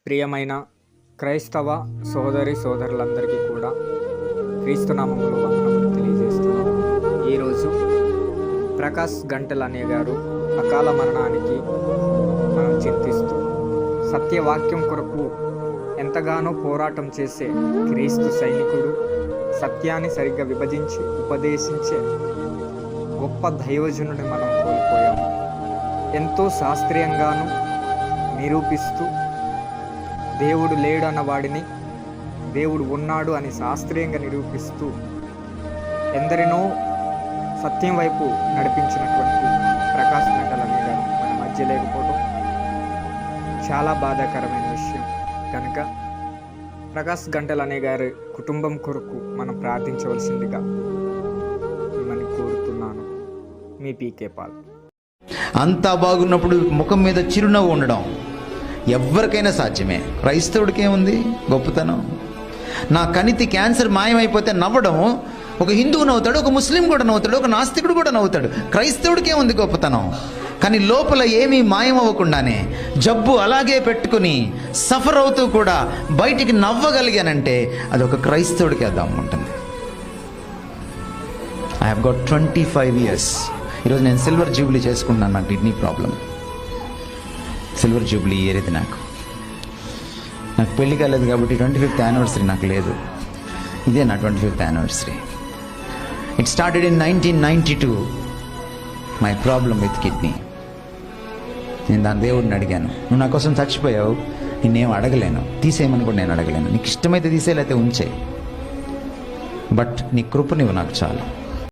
ప్రియమైన క్రైస్తవ సోదరి సోదరులందరికీ కూడా క్రీస్తునామములో వందనములు తెలియజేస్తున్నాం. ఈరోజు ప్రకాష్ గంటెల్ అనే గారు అకాల మరణానికి మనం చింతిస్తూ సత్యవాక్యం కొరకు ఎంతగానో పోరాటం చేసే క్రీస్తు సైనికుడు, సత్యాన్ని సరిగ్గా విభజించి ఉపదేశించే గొప్ప దైవజనుడిని మనం కోల్పోయాము. ఎంతో శాస్త్రీయంగాను నిరూపిస్తూ దేవుడు లేడు అన్న వాడిని దేవుడు ఉన్నాడు అని శాస్త్రీయంగా నిరూపిస్తూ ఎందరినో సత్యం వైపు నడిపించినటువంటి ప్రకాష్ గంటెల్ అనే గారు మన మధ్య లేకపోవడం చాలా బాధాకరమైన విషయం. కనుక ప్రకాష్ గంటెల్ అనే గారి కుటుంబం కొరకు మనం ప్రార్థించవలసిందిగా మిమ్మల్ని కోరుతున్నాను. మీ పీకే పాల్. అంతా బాగున్నప్పుడు ముఖం మీద చిరునవ్వు ఉండడం ఎవరికైనా సాధ్యమే. క్రైస్తవుడికి ఏముంది గొప్పతనం? నా కణితి క్యాన్సర్ మాయమైపోతే నవ్వడం ఒక హిందువు నవ్వుతాడు, ఒక ముస్లిం కూడా నవ్వుతాడు, ఒక నాస్తికుడు కూడా నవ్వుతాడు. క్రైస్తవుడికి ఏముంది గొప్పతనం? కానీ లోపల ఏమీ మాయమవ్వకుండానే జబ్బు అలాగే పెట్టుకుని సఫర్ అవుతూ కూడా బయటికి నవ్వగలిగానంటే అది ఒక క్రైస్తవుడికి అర్థం ఉంటుంది. I have got 25 years. ఈరోజు నేను సిల్వర్ జూబ్లీ చేసుకున్నాను. నా kidney problem silver Jubilee year ఇది. నాకు పెళ్లి కాలేదు కాబట్టి 25th anniversary నాకు లేదు. ఇదే నా 25th anniversary. It started in 1992. My problem with kidney. నేను దాని దేవుడిని అడిగాను, నువ్వు నా కోసం చచ్చిపోయావు, నిన్నేం అడగలేను, తీసేయమని కూడా నేను అడగలేను. నీకు ఇష్టమైతే తీసేయలేకపోతే ఉంచే, బట్ నీ కృప నువ్వు నాకు చాలు.